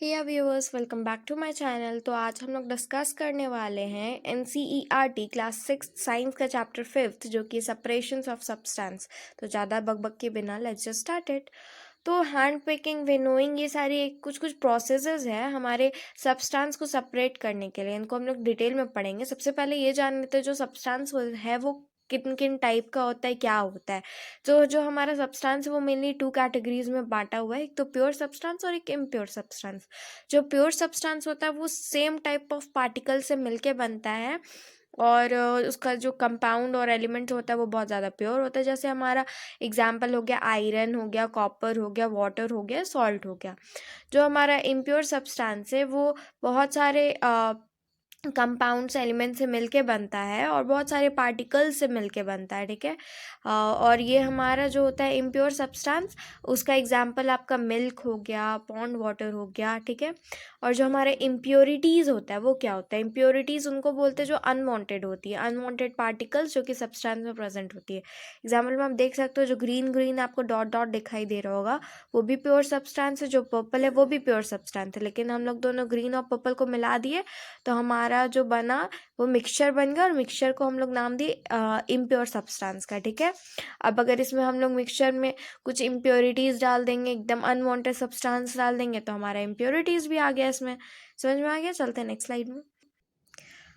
Hey viewers, welcome back to my channel. तो आज हम लोग डिस्कस करने वाले हैं NCERT क्लास 6 साइंस का चैप्टर 5 जो कि सेपरेशंस ऑफ सब्सटेंस। तो ज़्यादा बकबक के बिना लेट्स जस्ट स्टार्ट इट। तो हैंड पिकिंग, विनोइंग, ये सारी कुछ कुछ प्रोसेसेस हैं हमारे सब्सटेंस को सेपरेट करने के लिए। इनको हम लोग डिटेल में पढ़ेंगे। सबसे पहले ये जान लेते हैं जो सब्सटेंस है वो किन किन टाइप का होता है, क्या होता है। तो जो हमारा सब्सटेंस है वो मेनली 2 कैटेगरीज में बांटा हुआ है, एक तो प्योर सब्सटेंस और एक इम्प्योर सब्सटेंस। जो प्योर सब्सटेंस होता है वो सेम टाइप ऑफ पार्टिकल से मिलके बनता है और उसका जो कंपाउंड और एलिमेंट होता है वो बहुत ज़्यादा प्योर होता है। जैसे हमारा एग्जांपल हो गया आयरन, हो गया कॉपर, हो गया वाटर, हो गया सॉल्ट, हो गया। जो हमारा इम्प्योर सब्सटेंस है वो बहुत सारे कंपाउंड्स एलिमेंट से मिलके बनता है और बहुत सारे पार्टिकल्स से मिलके बनता है, ठीक है। और ये हमारा जो होता है इम्प्योर सब्सटेंस, उसका एग्जांपल आपका मिल्क हो गया, पॉन्ड वाटर हो गया, ठीक है। और जो हमारे इम्प्योरिटीज़ होता है वो क्या होता है? इम्प्योरिटीज़ उनको बोलते हैं जो अनवांटेड होती है, अनवांटेड पार्टिकल्स जो कि सब्सटेंस में प्रेजेंट होती है। एग्जाम्पल में आप देख सकते हो जो ग्रीन ग्रीन आपको डॉट डॉट दिखाई दे रहा होगा वो भी प्योर सब्सटेंस है, जो पर्पल है वो भी प्योर सब्सटेंस है। लेकिन हम लोग दोनों ग्रीन और पर्पल को मिला दिए तो हमारा जो बना वो मिक्सचर बन गया और मिक्सचर को हम लोग नाम दिए इम्प्योर सब्सटेंस का, ठीक है। अब अगर इसमें हम लोग मिक्सचर में कुछ इम्प्योरिटीज़ डाल देंगे, एकदम अनवांटेड सब्सटेंस डाल देंगे तो हमारा इम्प्योरिटीज़ भी आ गया इसमें। समझ में आ गया? चलते हैं नेक्स्ट स्लाइड में।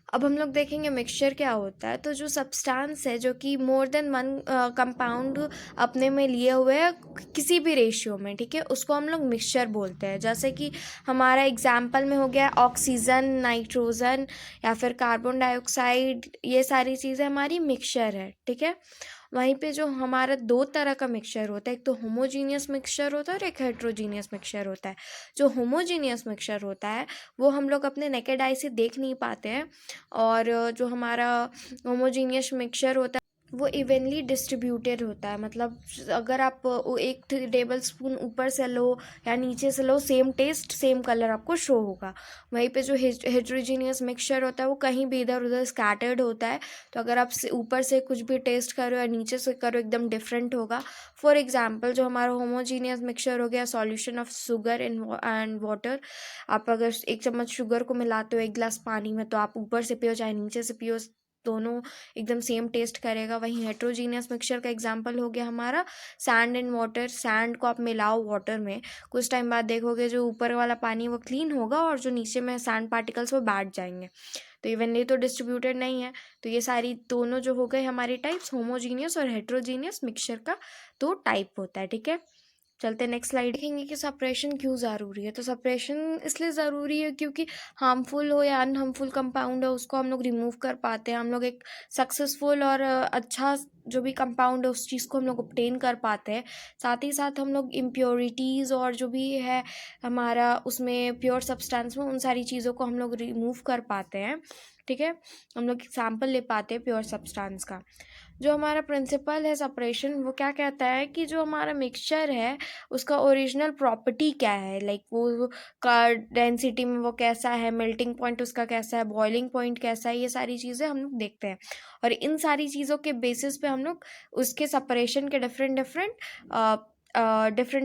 अब हम लोग देखेंगे मिक्सचर क्या होता है। तो जो सब्सटेंस है जो कि मोर देन वन कंपाउंड अपने में लिए हुए है किसी भी रेशियो में, ठीक है, उसको हम लोग मिक्सचर बोलते हैं। जैसे कि हमारा एग्जाम्पल में हो गया ऑक्सीजन, नाइट्रोजन या फिर कार्बन डाइऑक्साइड, ये सारी चीज़ें हमारी मिक्सचर है, ठीक है। वहीं पे जो हमारा दो तरह का मिक्सचर होता है, एक तो होमोजीनियस मिक्सचर होता है और एक हेट्रोजीनियस मिक्सचर होता है। जो होमोजीनियस मिक्सचर होता है वो हम लोग अपने नेकेड आई से देख नहीं पाते हैं और जो हमारा होमोजीनियस मिक्सचर होता है वो इवनली डिस्ट्रीब्यूटेड होता है। मतलब अगर आप एक टेबल स्पून ऊपर से लो या नीचे से लो, सेम टेस्ट सेम कलर आपको शो होगा। वहीं पे जो हेट्रोजीनियस मिक्सचर होता है वो कहीं भी इधर उधर स्कैटर्ड होता है। तो अगर आप ऊपर से कुछ भी टेस्ट करो या नीचे से करो एकदम डिफरेंट होगा। फॉर एग्जाम्पल जो हमारा होमोजीनियस मिक्सचर हो गया solution of sugar and water. आप अगर 1 चम्मच शुगर को मिलाते हो 1 गिलास पानी में तो आप ऊपर से पियो चाहे नीचे से पियो, दोनों एकदम सेम टेस्ट करेगा। वहीं हेट्रोजीनियस मिक्सचर का एग्जांपल हो गया हमारा सैंड एंड वाटर। सैंड को आप मिलाओ वाटर में, कुछ टाइम बाद देखोगे जो ऊपर वाला पानी वो क्लीन होगा और जो नीचे में सैंड पार्टिकल्स वो बैठ जाएंगे। तो इवनली तो डिस्ट्रीब्यूटेड नहीं है। तो ये सारी दोनों जो हो गए हमारी टाइप्स, होमोजीनियस और हेट्रोजीनियस मिक्सचर का 2 टाइप होता है, ठीक है। चलते नेक्स्ट स्लाइड। देखेंगे कि सेपरेशन क्यों ज़रूरी है। तो सेपरेशन इसलिए ज़रूरी है क्योंकि हार्मफुल हो या अनहार्मफुल कंपाउंड हो उसको हम लोग रिमूव कर पाते हैं। हम लोग एक सक्सेसफुल और अच्छा जो भी कंपाउंड है उस चीज़ को हम लोग ऑब्टेन कर पाते हैं। साथ ही साथ हम लोग इम्प्योरिटीज़ और जो भी है हमारा उसमें प्योर सब्सटेंस में, उन सारी चीज़ों को हम लोग रिमूव कर पाते हैं, ठीक है। हम लोग एग्जाम्पल ले पाते हैं प्योर सब्सटेंस का। जो हमारा प्रिंसिपल है सेपरेशन वो क्या कहता है कि जो हमारा मिक्सचर है उसका ओरिजिनल प्रॉपर्टी क्या है, लाइक वो का डेंसिटी में वो कैसा है, मेल्टिंग पॉइंट उसका कैसा है, बॉइलिंग पॉइंट कैसा है, ये सारी चीज़ें हम लोग देखते हैं। और इन सारी चीज़ों के बेसिस पे हम लोग उसके सेपरेशन के डिफरेंट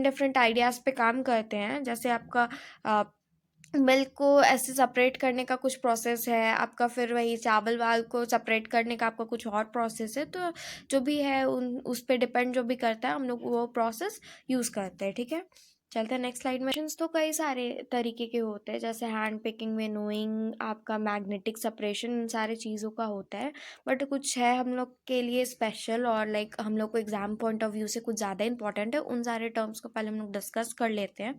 डिफरेंट आइडियाज़ पे काम करते हैं। जैसे आपका मिल्क को ऐसे सेपरेट करने का कुछ प्रोसेस है आपका, फिर वही चावल वाल को सेपरेट करने का आपका कुछ और प्रोसेस है। तो जो भी है उन उस पर डिपेंड जो भी करता है हम लोग वो प्रोसेस यूज़ करते हैं, ठीक है। चलते हैं नेक्स्ट स्लाइड में। तो कई सारे तरीके के होते हैं जैसे हैंड पिकिंग, विनोइंग, आपका मैग्नेटिक सेपरेशन, इन सारे चीज़ों का होता है। बट कुछ है हम लोग के लिए स्पेशल और लाइक हम लोग को एग्जाम पॉइंट ऑफ व्यू से कुछ ज़्यादा इंपॉर्टेंट है। उन सारे टर्म्स को पहले हम लोग डिस्कस कर लेते हैं।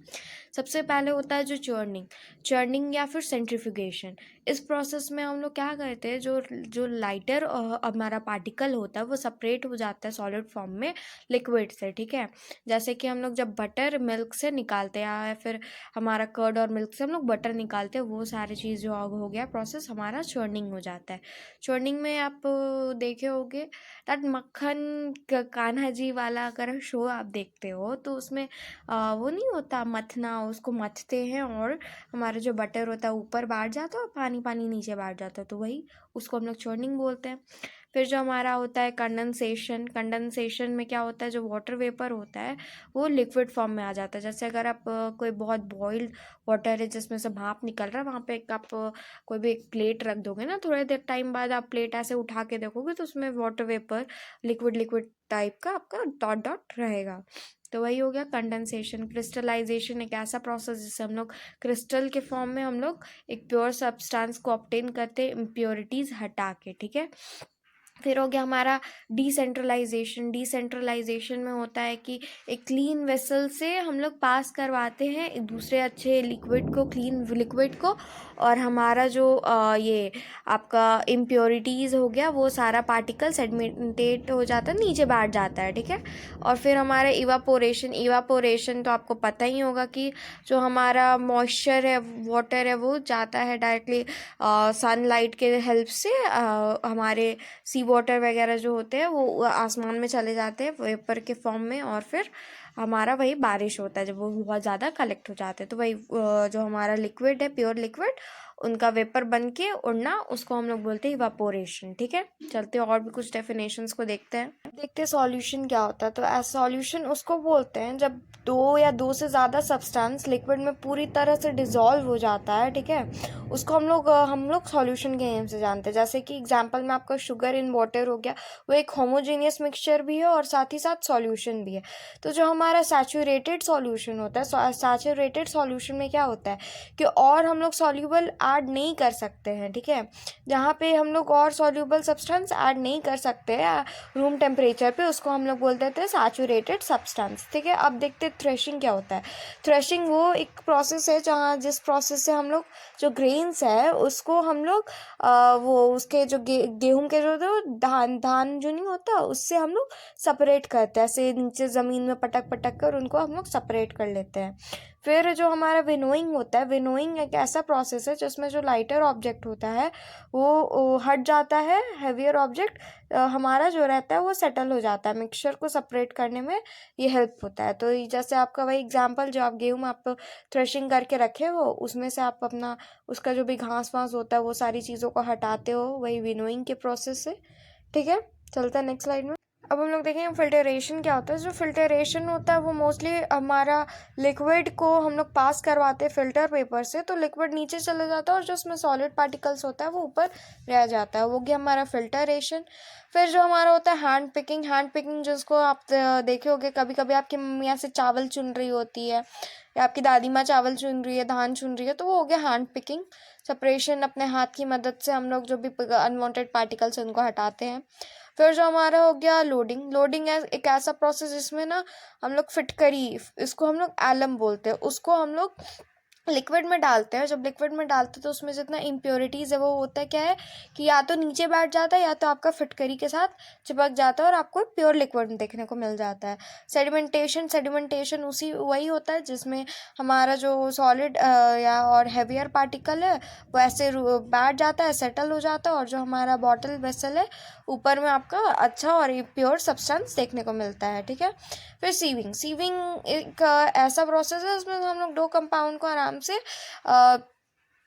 सबसे पहले होता है जो चर्निंग या फिर सेंट्रीफ्यूगेशन। इस प्रोसेस में हम लोग क्या करते हैं, जो जो लाइटर हमारा पार्टिकल होता है वो सेपरेट हो जाता है सॉलिड फॉर्म में लिक्विड से, ठीक है। जैसे कि हम लोग जब बटर मिल्क से निकालते हैं या फिर हमारा कर्ड और मिल्क से हम लोग बटर निकालते हैं, वो सारी चीज़ जो हो गया प्रोसेस हमारा चर्निंग हो जाता है। चर्निंग में आप देखे होगे दैट मक्खन कान्हा जी वाला अगर शो आप देखते हो तो उसमें वो नहीं होता मथना, उसको मथते हैं और हमारा जो बटर होता है ऊपर बैठ जाता है और पानी पानी नीचे बैठ जाता है, तो वही उसको हम लोग चर्निंग बोलते हैं। फिर जो हमारा होता है कंडेंसेशन, कंडेंसेशन में क्या होता है, जो वाटर वेपर होता है वो लिक्विड फॉर्म में आ जाता है। जैसे अगर आप कोई बहुत बॉइल्ड वाटर है जिसमें से भाप निकल रहा है, वहाँ पे एक आप कोई भी एक प्लेट रख दोगे ना, थोड़े देर टाइम बाद आप प्लेट ऐसे उठा के देखोगे तो उसमें water vapour liquid liquid type का आपका डॉट डॉट रहेगा। तो वही हो गया कंडेंसेशन। क्रिस्टलाइजेशन एक ऐसा प्रोसेस जिससे हम लोग क्रिस्टल के फॉर्म में हम लोग एक प्योर सब्सटेंस को ऑब्टेन करते हैं इम्प्योरिटीज़ हटा के, ठीक है। फिर हो गया हमारा डिसेंट्रलाइजेशन। डिसेंट्रलाइजेशन में होता है कि एक क्लीन वेसल से हम लोग पास करवाते हैं एक दूसरे अच्छे लिक्विड को, क्लीन लिक्विड को, और हमारा जो ये आपका इम्प्योरिटीज़ हो गया वो सारा पार्टिकल सेडिमेंटेट हो जाता है, नीचे बैठ जाता है, ठीक है। और फिर हमारा इवापोरेशन। इवापोरेशन तो आपको पता ही होगा कि जो हमारा मॉइस्चर है, वाटर है, वो जाता है डायरेक्टली सनलाइट के हेल्प से हमारे सी वाटर वगैरह जो होते हैं वो आसमान में चले जाते हैं वेपर के फॉर्म में, और फिर हमारा वही बारिश होता है जब वो बहुत ज़्यादा कलेक्ट हो जाते हैं। तो वही जो हमारा लिक्विड है, प्योर लिक्विड, उनका वेपर बन के उड़ना, उसको हम लोग बोलते हैं इवापोरेशन, ठीक है। चलते और भी कुछ डेफिनेशंस को देखते हैं सॉल्यूशन क्या होता है। तो एज सॉल्यूशन उसको बोलते हैं जब दो या दो से ज़्यादा सब्सटेंस लिक्विड में पूरी तरह से डिज़ोल्व हो जाता है, ठीक है, उसको हम लोग सॉल्यूशन के नेम से जानते हैं। जैसे कि एग्जांपल में आपका शुगर इन वाटर हो गया, वो एक होमोजेनियस मिक्सचर भी है और साथ ही साथ सॉल्यूशन भी है। तो जो हमारा सैचुरेटेड सॉल्यूशन होता है, सैचुरेटेड सॉल्यूशन में क्या होता है कि और हम लोग सॉल्यूबल ऐड नहीं कर सकते हैं, ठीक है। जहाँ पे हम लोग और सॉल्यूबल सब्सटेंस ऐड नहीं कर सकते रूम टेम्परेचर पे, उसको हम लोग बोल देते हैं सैचुरेटेड सब्सटेंस, ठीक है। अब देखते हैं थ्रेशिंग क्या होता है। थ्रेशिंग वो एक प्रोसेस है जहाँ जिस प्रोसेस से हम लोग जो ग्रेन्स है उसको हम लोग वो उसके जो गेहूं के जो धान जो नहीं होता उससे हम लोग सेपरेट करते हैं, ऐसे नीचे ज़मीन में पटक पटक कर उनको हम लोग सेपरेट कर लेते हैं। फिर जो हमारा विनोइंग होता है, विनोइंग एक ऐसा प्रोसेस है जिसमें जो लाइटर ऑब्जेक्ट होता है वो हट जाता है, हैवियर ऑब्जेक्ट हमारा जो रहता है वो सेटल हो जाता है। मिक्सचर को सेपरेट करने में ये हेल्प होता है। तो जैसे आपका वही एग्जांपल जो आप गेहूं में आप थ्रेशिंग करके रखे हो, उसमें से आप अपना उसका जो भी घास वास होता है वो सारी चीज़ों को हटाते हो, वही विनोइंग के प्रोसेस से, ठीक है। चलता है नेक्स्ट स्लाइड में। अब हम लोग देखेंगे फिल्टरेशन क्या होता है। जो फिल्टरेशन होता है वो मोस्टली हमारा लिक्विड को हम लोग पास करवाते हैं फिल्टर पेपर से, तो लिक्विड नीचे चला जाता है और जो उसमें सॉलिड पार्टिकल्स होता है वो ऊपर रह जाता है, वो गया हमारा फिल्टरेशन। फिर जो हमारा होता है हैंड पिकिंग। हैंड पिकिंग जिसको आप देखे होगे, कभी कभी आपकी मम्मी यहाँ से चावल चुन रही होती है या आपकी दादी माँ चावल चुन रही है, धान चुन रही है, तो वो हो गया हैंड पिकिंग। सेपरेशन, अपने हाथ की मदद से हम लोग जो भी अनवांटेड पार्टिकल्स हैं उनको हटाते हैं। फिर जो हमारा हो गया लोडिंग। लोडिंग एक ऐसा प्रोसेस जिसमें ना हम लोग फिटकरी, इसको हम लोग एलम बोलते हैं, उसको हम लोग लिक्विड में डालते हैं। जब लिक्विड में डालते हैं तो उसमें जितना इम्प्योरिटीज़ है वो होता है क्या है कि या तो नीचे बैठ जाता है या तो आपका फिटकरी के साथ चिपक जाता है और आपको प्योर लिक्विड देखने को मिल जाता है। सेडिमेंटेशन, सेडिमेंटेशन उसी वही होता है जिसमें हमारा जो सॉलिड या और हैवियर पार्टिकल है वो ऐसे बैठ जाता है, सेटल हो जाता है, और जो हमारा बॉटल वेसल है ऊपर में आपका अच्छा और प्योर सब्सटेंस देखने को मिलता है, ठीक है। फिर सीविंग। सीविंग एक ऐसा प्रोसेस है जिसमें हम लोग दो कंपाउंड को आराम से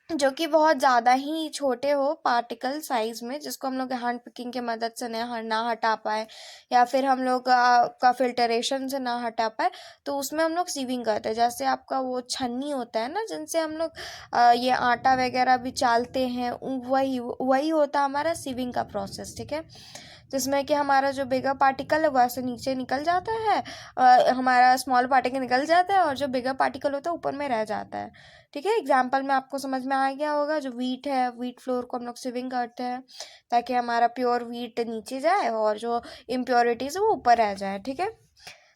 जो कि बहुत ज़्यादा ही छोटे हो पार्टिकल साइज में, जिसको हम लोग हैंड पिकिंग की मदद से ना हटा पाए या फिर हम लोग का फिल्टरेशन से ना हटा पाए, तो उसमें हम लोग सीविंग करते हैं। जैसे आपका वो छन्नी होता है ना जिनसे हम लोग ये आटा वगैरह भी चालते हैं, वही होता है हमारा सीविंग का प्रोसेस, ठीक है। जिसमें कि हमारा जो बिगर पार्टिकल है वो ऐसे नीचे निकल जाता है, हमारा स्मॉल पार्टिकल निकल जाता है और जो बिगर पार्टिकल होता है ऊपर में रह जाता है, ठीक है। एग्जाम्पल में आपको समझ में आ गया होगा, जो वीट है, वीट फ्लोर को हम लोग सिविंग करते हैं ताकि हमारा प्योर वीट नीचे जाए और जो इम्प्योरिटीज़ है वो ऊपर रह जाए, ठीक है।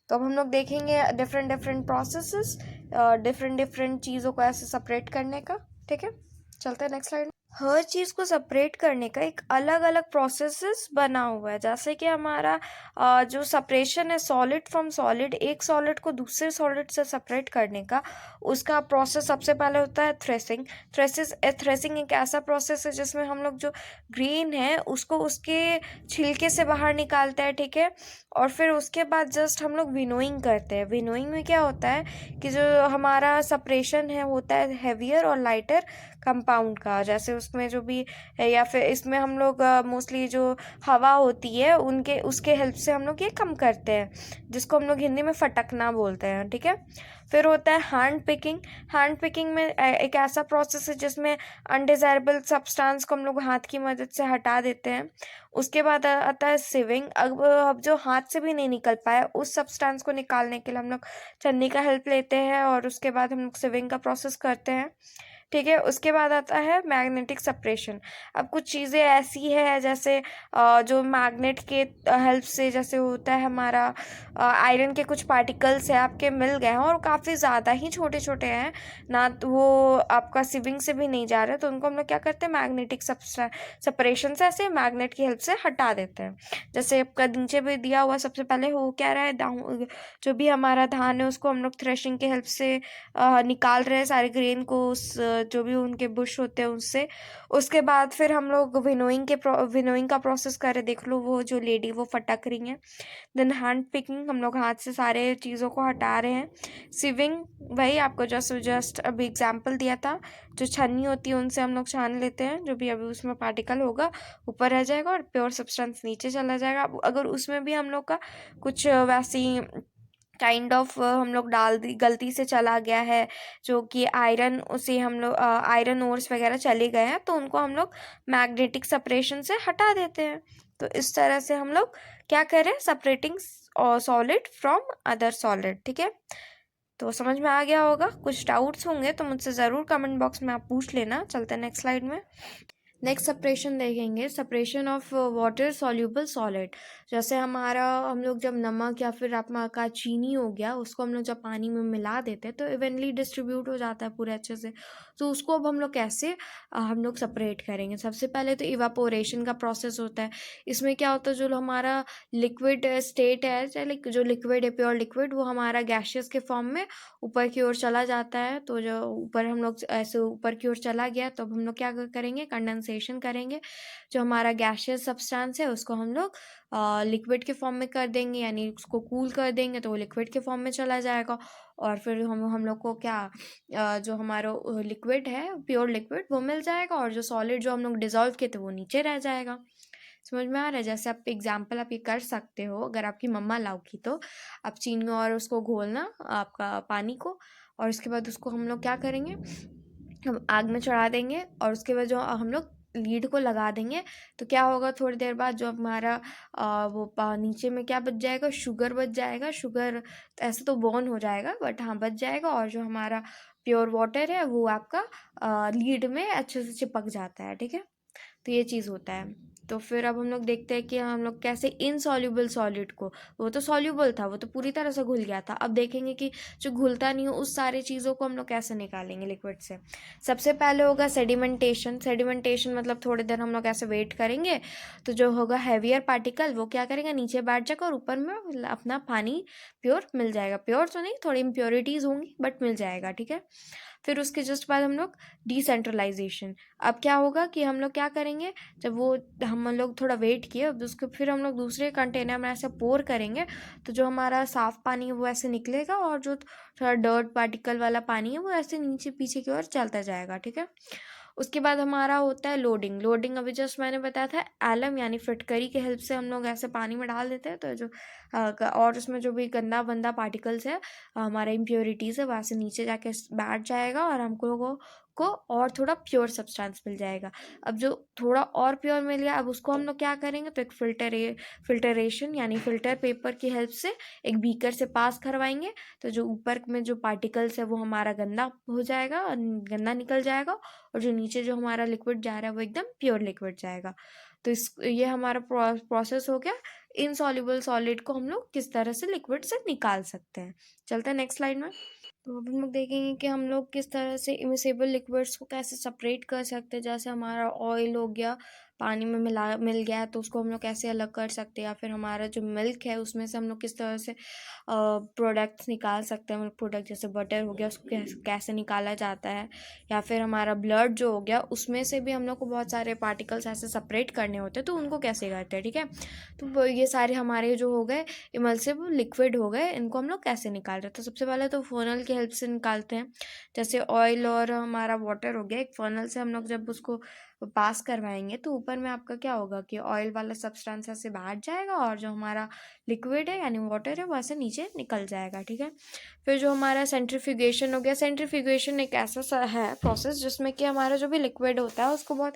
तो अब हम लोग देखेंगे different different processes, different different चीज़ों को ऐसे सेपरेट करने का, ठीक है। चलते हैं नेक्स्ट स्लाइड। हर चीज़ को सेपरेट करने का एक अलग अलग प्रोसेसेस बना हुआ है। जैसे कि हमारा जो सेपरेशन है सॉलिड फ्रॉम सॉलिड, एक सॉलिड को दूसरे सॉलिड से सेपरेट करने का, उसका प्रोसेस सबसे पहले होता है थ्रेसिंग। थ्रेसिंग एक ऐसा प्रोसेस है जिसमें हम लोग जो ग्रेन है उसको उसके छिलके से बाहर निकालते हैं, ठीक है। और फिर उसके बाद जस्ट हम लोग विनोइंग करते हैं। विनोइंग में क्या होता है कि जो हमारा सेपरेशन है होता है हैवियर और लाइटर कंपाउंड का। जैसे मास्क में जो भी है, या फिर इसमें हम लोग मोस्टली जो हवा होती है उनके उसके हेल्प से हम लोग ये कम करते हैं, जिसको हम लोग हिंदी में फटकना बोलते हैं, ठीक है। फिर होता है हैंड पिकिंग। हैंड पिकिंग में एक ऐसा प्रोसेस है जिसमें अनडिज़ायरेबल सब्सटेंस को हम लोग हाथ की मदद से हटा देते हैं। उसके बाद आता है सिविंग। अब जो हाथ से भी नहीं निकल पाया उस सब्सटेंस को निकालने के लिए हम लोग छन्नी का हेल्प लेते हैं, और उसके बाद हम लोग सिविंग का प्रोसेस करते हैं, ठीक है। उसके बाद आता है मैग्नेटिक सेपरेशन। अब कुछ चीज़ें ऐसी है जैसे जो मैग्नेट के हेल्प से, जैसे होता है हमारा आयरन के कुछ पार्टिकल्स है आपके मिल गए हैं और काफ़ी ज़्यादा ही छोटे छोटे हैं ना, तो वो आपका सिविंग से भी नहीं जा रहे, तो उनको हम लोग क्या करते हैं मैग्नेटिक सेपरेशन से ऐसे मैग्नेट की हेल्प से हटा देते हैं। जैसे आपका नीचे भी दिया हुआ सबसे पहले हो क्या रहा है, जो भी हमारा धान है उसको हम लोग थ्रेशिंग के हेल्प से निकाल रहे हैं सारे ग्रेन को, उस जो भी उनके बुश होते हैं उससे। उसके बाद फिर हम लोग विनोइंग का प्रोसेस कर रहे, देख लो वो जो लेडी वो फटक रही हैं। देन हैंड पिकिंग, हम लोग हाथ से सारे चीज़ों को हटा रहे हैं। सिविंग, वही आपको जस्ट अभी एग्जांपल दिया था, जो छन्नी होती है उनसे हम लोग छान लेते हैं, जो भी अभी उसमें पार्टिकल होगा ऊपर रह जाएगा और प्योर सब्सटेंस नीचे चला जाएगा। अगर उसमें भी हम लोग का कुछ वैसी काइंड ऑफ हम लोग डाल दी गलती से चला गया है, जो कि आयरन, उसे हम लोग आयरन ओर्स वगैरह चले गए हैं, तो उनको हम लोग मैग्नेटिक सेपरेशन से हटा देते हैं। तो इस तरह से हम लोग क्या करें, separating solid from other solid, ठीक है। तो समझ में आ गया होगा। कुछ डाउट्स होंगे तो मुझसे ज़रूर कमेंट बॉक्स में आप पूछ लेना। चलते हैं नेक्स्ट स्लाइड में। नेक्स्ट सेपरेशन देखेंगे, separation of water soluble solid. जैसे हम लोग जब नमक या फिर आपका चीनी हो गया, उसको हम लोग जब पानी में मिला देते हैं तो इवनली डिस्ट्रीब्यूट हो जाता है पूरे अच्छे से। तो उसको अब हम लोग कैसे हम लोग सेपरेट करेंगे। सबसे पहले तो इवापोरेशन का प्रोसेस होता है। इसमें क्या होता है, जो हमारा लिक्विड स्टेट है, चाहे जो लिक्विड है प्योर लिक्विड, वो हमारा गैशियस के फॉर्म में ऊपर की ओर चला जाता है। तो जो ऊपर हम लोग ऐसे ऊपर की ओर चला गया, तो अब हम लोग क्या करेंगे, कंडेंसेशन करेंगे। जो हमारा गैशियस सब्सटेंस है उसको हम लोग लिक्विड के फॉर्म में कर देंगे, यानी उसको कूल कर देंगे तो वो लिक्विड के फॉर्म में चला जाएगा। और फिर हम लोग को क्या जो हमारा लिक्विड है प्योर लिक्विड वो मिल जाएगा, और जो सॉलिड जो हम लोग डिज़ोल्व किए थे वो नीचे रह जाएगा। समझ में आ रहा है। जैसे आप एग्जाम्पल आप ये कर सकते हो, अगर आपकी मम्मा लाओगी तो आप चीनी और उसको घोलना आपका पानी को, और उसके बाद उसको हम लोग क्या करेंगे, हम आग में चढ़ा देंगे, और उसके बाद जो हम लोग लीड को लगा देंगे, तो क्या होगा, थोड़ी देर बाद जो हमारा नीचे में क्या बच जाएगा, शुगर बच जाएगा। शुगर ऐसे तो बर्न हो जाएगा बट हाँ बच जाएगा, और जो हमारा प्योर वाटर है वो आपका लीड में अच्छे से चिपक जाता है, ठीक है। तो ये चीज़ होता है। तो फिर अब हम लोग देखते हैं कि हम लोग कैसे इनसॉल्युबल सॉलिड को, वो तो सॉल्युबल था, वो तो पूरी तरह से घुल गया था, अब देखेंगे कि जो घुलता नहीं हो उस सारी चीज़ों को हम लोग कैसे निकालेंगे लिक्विड से। सबसे पहले होगा सेडिमेंटेशन। सेडिमेंटेशन मतलब थोड़ी देर हम लोग ऐसे वेट करेंगे, तो जो होगा हैवियर पार्टिकल वो क्या करेंगे, नीचे बैठ जाएगा और ऊपर में अपना पानी प्योर मिल जाएगा। प्योर तो नहीं, थोड़ी इम्प्योरिटीज़ होंगी बट मिल जाएगा, ठीक है। फिर उसके जस्ट बाद हम लोग डिसेंट्रलाइजेशन। अब क्या होगा कि हम लोग क्या करेंगे, जब वो हम लोग थोड़ा वेट किए, अब उसको फिर हम लोग दूसरे कंटेनर में ऐसे पोर करेंगे, तो जो हमारा साफ़ पानी है वो ऐसे निकलेगा, और जो थोड़ा डर्ट पार्टिकल वाला पानी है वो ऐसे नीचे पीछे की ओर चलता जाएगा, ठीक है। उसके बाद हमारा होता है लोडिंग। लोडिंग अभी जस्ट मैंने बताया था, एलम यानी फिटकरी के हेल्प से हम लोग ऐसे पानी में डाल देते हैं, तो जो और उसमें जो भी गंदा बंदा पार्टिकल्स है, हमारा इम्प्योरिटीज़ है, वहाँ से नीचे जाके बैठ जाएगा, और हमको लोगों को और थोड़ा प्योर सब्सटेंस मिल जाएगा। अब जो थोड़ा और प्योर मिल गया, अब उसको हम लोग क्या करेंगे, तो एक फिल्टरेशन यानी फ़िल्टर पेपर की हेल्प से एक बीकर से पास करवाएंगे, तो जो ऊपर में जो पार्टिकल्स है वो हमारा गंदा हो जाएगा, गंदा निकल जाएगा, और जो नीचे जो हमारा लिक्विड जा रहा है वो एकदम प्योर लिक्विड जाएगा। तो ये हमारा प्रोसेस हो गया। इनसॉल्युबल सॉलिड को हम लोग किस तरह से लिक्विड से निकाल सकते हैं। चलते हैं नेक्स्ट स्लाइड में। तो अब हम लोग देखेंगे कि हम लोग किस तरह से इमिसेबल लिक्विड्स को कैसे सेपरेट कर सकते हैं। जैसे हमारा ऑयल हो गया, पानी में मिल गया है, तो उसको हम लोग कैसे अलग कर सकते हैं, या फिर हमारा जो मिल्क है उसमें से हम लोग किस तरह से प्रोडक्ट्स निकाल सकते हैं। मिल्क प्रोडक्ट जैसे बटर हो गया, उसको कैसे निकाला जाता है, या फिर हमारा ब्लड जो हो गया उसमें से भी हम लोग को बहुत सारे पार्टिकल्स ऐसे सेपरेट करने होते हैं, तो उनको कैसे करते हैं, ठीक है। तो ये सारे हमारे जो हो गए इमल्सिबल लिक्विड हो गए, इनको हम लोग कैसे निकाल रहे हैं। तो सबसे पहले तो फर्नल की हेल्प से निकालते हैं। जैसे ऑयल और हमारा वाटर हो गया, एक फर्नल से हम लोग जब उसको पास करवाएंगे तो ऊपर में आपका क्या होगा कि ऑयल वाला सब्सटेंस ऐसे बैठ जाएगा और जो हमारा लिक्विड है यानी वाटर है वो ऐसे नीचे निकल जाएगा, ठीक है। फिर जो हमारा सेंट्रीफ्यूगेशन हो गया, सेंट्रीफ्यूगेशन एक ऐसा है प्रोसेस जिसमें कि हमारा जो भी लिक्विड होता है उसको बहुत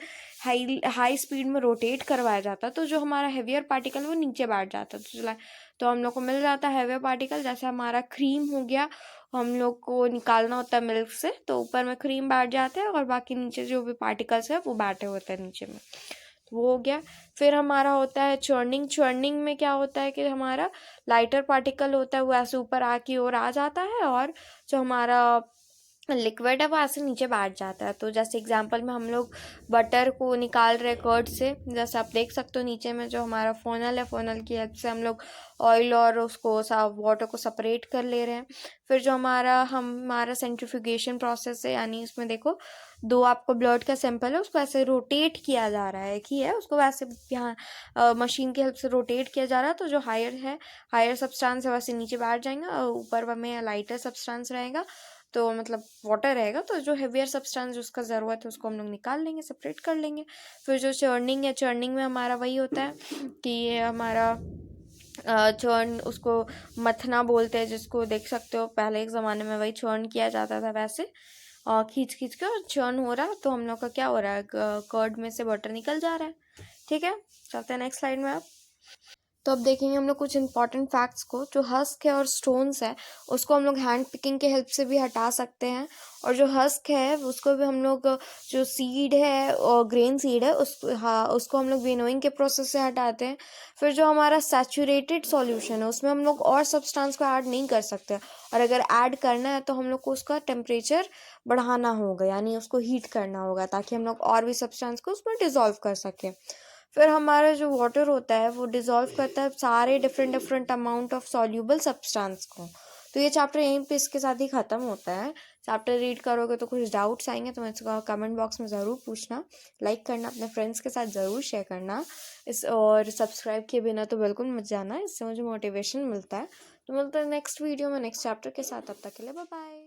हाई स्पीड में रोटेट करवाया जाता है, तो जो हमारा हेवियर पार्टिकल वो नीचे बैठ जाता है, तो हम लोग को मिल जाता है हेवियर पार्टिकल। जैसे हमारा क्रीम हो गया, हम लोग को निकालना होता है मिल्क से, तो ऊपर में क्रीम बैठ जाते हैं और बाकी नीचे जो भी पार्टिकल्स है वो बैठे होते हैं नीचे में, तो वो हो गया। फिर हमारा होता है चर्निंग। चर्निंग में क्या होता है कि हमारा लाइटर पार्टिकल होता है वो ऐसे ऊपर की ओर आ जाता है और जो हमारा लिक्विड है वो ऐसे नीचे बैठ जाता है। तो जैसे एग्जांपल में हम लोग बटर को निकाल रहे कर्ड से, जैसे आप देख सकते हो नीचे में जो हमारा फोनल है, फोनल की हेल्प से हम लोग ऑयल और उसको वाटर को सेपरेट कर ले रहे हैं। फिर जो हमारा सेंट्रीफ्यूगेशन प्रोसेस है, यानी इसमें देखो दो आपको ब्लड का सैंपल है उसको ऐसे रोटेट किया जा रहा है कि है उसको वैसे यहाँ मशीन की हेल्प से रोटेट किया जा रहा है, तो जो हायर सब्सटेंस है वैसे नीचे बैठ जाएंगे और ऊपर में लाइटर सब्सटेंस रहेगा, तो मतलब वाटर रहेगा, तो जो हेवियर सब्सटेंस जिसका ज़रूरत है उसको हम लोग निकाल लेंगे, सेपरेट कर लेंगे। फिर जो चर्निंग है, चर्निंग में हमारा वही होता है कि ये हमारा चर्न, उसको मथना बोलते हैं, जिसको देख सकते हो पहले एक ज़माने में वही चर्न किया जाता था वैसे खींच खींच के, और चर्न हो रहा है तो हम लोग का क्या हो रहा है, कर्ड में से बटर निकल जा रहा है, ठीक है। चलते हैं नेक्स्ट स्लाइड में आप। तो अब देखेंगे हम लोग कुछ इंपॉर्टेंट फैक्ट्स को। जो हस्क है और स्टोन्स है उसको हम लोग हैंड पिकिंग के हेल्प से भी हटा सकते हैं, और जो हस्क है उसको भी हम लोग, जो सीड है और ग्रेन सीड है उसको हम लोग विनोइंग के प्रोसेस से हटाते हैं। फिर जो हमारा सैचुरेटेड सॉल्यूशन है उसमें हम लोग और सब्सटेंस को ऐड नहीं कर सकते, और अगर ऐड करना है तो हम लोग को उसका टेम्परेचर बढ़ाना होगा, यानी उसको हीट करना होगा ताकि हम लोग और भी सब्सटेंस को उसमें डिज़ोल्व कर सकें। फिर हमारा जो वाटर होता है वो डिज़ोल्व करता है सारे different amount of soluble substance को। तो ये चैप्टर यहीं पे इसके साथ ही ख़त्म होता है। चैप्टर रीड करोगे तो कुछ डाउट्स आएंगे तो मुझसे कमेंट बॉक्स में ज़रूर पूछना, लाइक करना, अपने फ्रेंड्स के साथ ज़रूर शेयर करना और सब्सक्राइब किए बिना तो बिल्कुल मत जाना, इससे मुझे मोटिवेशन मिलता है। तो मिलते हैं नेक्स्ट वीडियो में नेक्स्ट चैप्टर के साथ, तब तक के लिए बाय बाय।